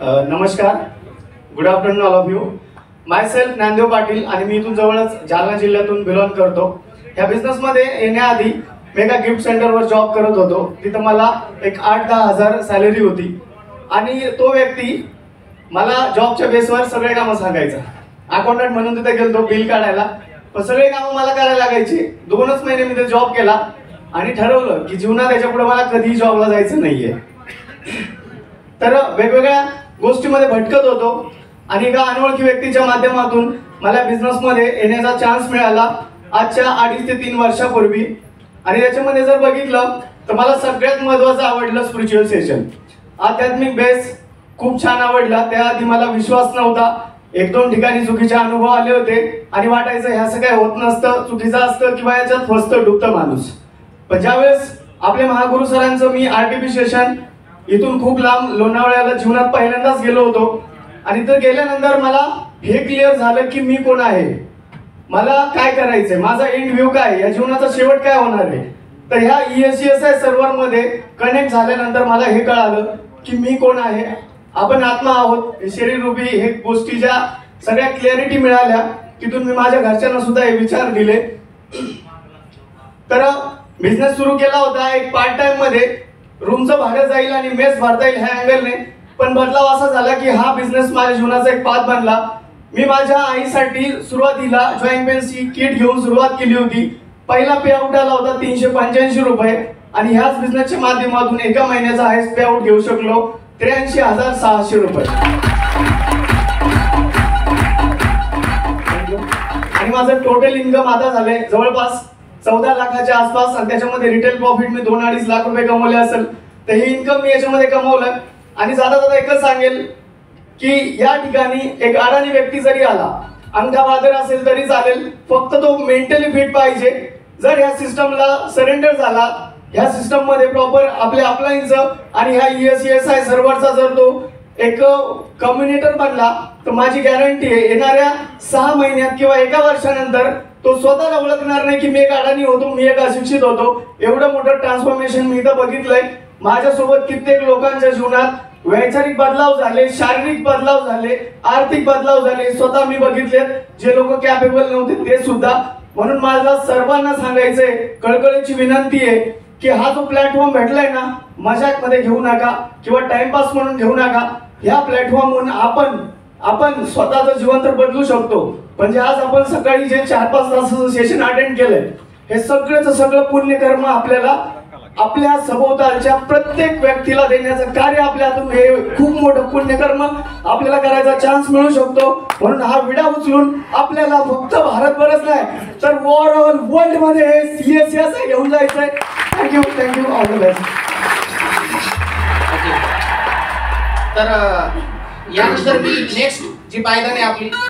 नमस्कार, good afternoon all of you. Myself Dnyandev Patil आणि मी इथून जवळच जालना जिल्ह्यातून बिलॉंग करतो. ह्या बिझनेसमध्ये येण्याआधी मेगा गिफ्ट सेंटरवर जॉब करत होतो. तिथं मला एक 8-10 हजार सॅलरी होती आणि तो व्यक्ती मला जॉबच्या बेसवर सगळे कामं सांगायचा. अकाउंटंट म्हणून तिथे गेलतो बिल काढायला, पण सगळे कामं मला करायला लागायची. 2च महिने मी तिथे जॉब केला आणि ठरवलं की जीवनात याच्या पुढे मला कधीही जॉबला जायचं नाहीये. तर वेगवेगळ्या गोष्टीमध्ये भटकत होतो आणि एका अनोळखी व्यक्तीच्या माध्यमातून मला बिझनेसमध्ये येण्याचा चान्स मिळाला आजच्या 2.5 ते 3 वर्षापूर्वी. आणि याच्यामध्ये जर बघितलं तर मला सगळ्यात महत्त्वाचं आवडलं स्पिरिच्युअल सेशन. आध्यात्मिक बेस खूप छान आवडला. त्याआधी मला विश्वास नव्हता. 1-2 ठिकाणी चुकीचे अनुभव आले होते आणि वाटायचं हे असं काय होत नसतं, चुकीचं असतं किंवा याच्यात फसतं डुबतं माणूस. पण ज्यावेळेस आपले महागुरु सरांचं मी आरटीपी सेशन इथून खूप लांब लोणावळ्याला जीवनात पहिल्यांदाच गेलो होतो आणि तर गेल्यानंतर मला हे क्लिअर झालं की मी कोण आहे, मला काय करायचंय, माझा एंड व्ह्यू काय, या जीवनाचा शेवट काय होणार आहे. तर ह्या ESCSI सर्व्हर मध्ये कनेक्ट झाल्यानंतर मला हे कळालं की मी कोण आहे, आपण आत्मा आहोत, शरीर रूपी हे गोष्टीच्या सगळ्या क्लॅरिटी मिळाल्या. तिथून मी माझ्या घरच्यांना सुद्धा हे विचार दिले. तर बिझनेस सुरू केला होता एक पार्ट टाइम मध्ये, रूमचं भाडं जाईल आणि मेस भरता येईल ह्या अँगलने. पण बदलाव असा झाला की हा बिझनेस माझ्या जीवनाचा एक पाथ बनला. मी माझ्या आईसाठी सुरुवातीला जॉईंट पेनची किट घेऊन सुरुवात केली होती. पहिला पे आउट आला होता 385 रुपये आणि ह्याच बिझनेसच्या माध्यमातून एका महिन्याचा हायस्ट पे आउट घेऊ शकलो 83,600 रुपये. आणि माझं टोटल इन्कम आता झालंय जवळपास 14 लाखाच्या आसपास आणि त्याच्यामध्ये रिटेल प्रॉफिट मी 2-2.5 लाख रुपये कमवले असेल. तर हे इन्कम मी याच्यामध्ये कमवलं. आणि जाता जाता एकच सांगेल की या ठिकाणी एक अडाणी व्यक्ती जरी आला, अंगठा असेल तरी चालेल, फक्त तो मेंटली फिट पाहिजे. जर ह्या सिस्टमला सरेंडर झाला, ह्या सिस्टम मध्ये प्रॉपर आपल्या अपलाईनचं आणि ह्या ESCSI सर्व्हरचा जर तो एक कम्युनिटर बनला तर माझी गॅरंटी आहे येणाऱ्या 6 महिन्यात किंवा 1 वर्षानंतर तो स्वतःला ओळखणार नाही की मी एक अडाणी होतो, मी एक अशिक्षित होतो. एवढं मोठं ट्रान्सफॉर्मेशन मी इथं बघितलंय. माझ्यासोबत कित्येक लोकांच्या जीवनात वैचारिक बदलाव झाले, शारीरिक बदलाव झाले, आर्थिक बदलाव झाले, स्वतः मी बघितलेत. जे लोक कॅपेबल नव्हते ते सुद्धा. म्हणून मला सर्वांना सांगायचंय, कळकळीची विनंती आहे की हा जो प्लॅटफॉर्म भेटलाय ना, मजाक मध्ये घेऊ नका किंवा टाइमपास म्हणून घेऊ नका. ह्या प्लॅटफॉर्मवरून आपण स्वतःचं जीवन तर बदलू शकतो. म्हणजे आज आपण सकाळी जे 4-5 तासाचं सेशन अटेंड केलंय, हे सगळं पुण्यकर्म आपल्याला आपल्या सभोवतालच्या प्रत्येक व्यक्तीला देण्याचं कार्य आपल्या हातून, हे खूप मोठं पुण्यकर्म आपल्याला करायचा चान्स मिळू शकतो. म्हणून हा विडा उचलून आपल्याला फक्त भारतभरच नाही तर ओव्हरऑल वर्ल्ड मध्ये ESCSI घेऊन जायचंय. Thank you all the best. तर यानंतर मी नेक्स्ट जी पायदान आहे आपली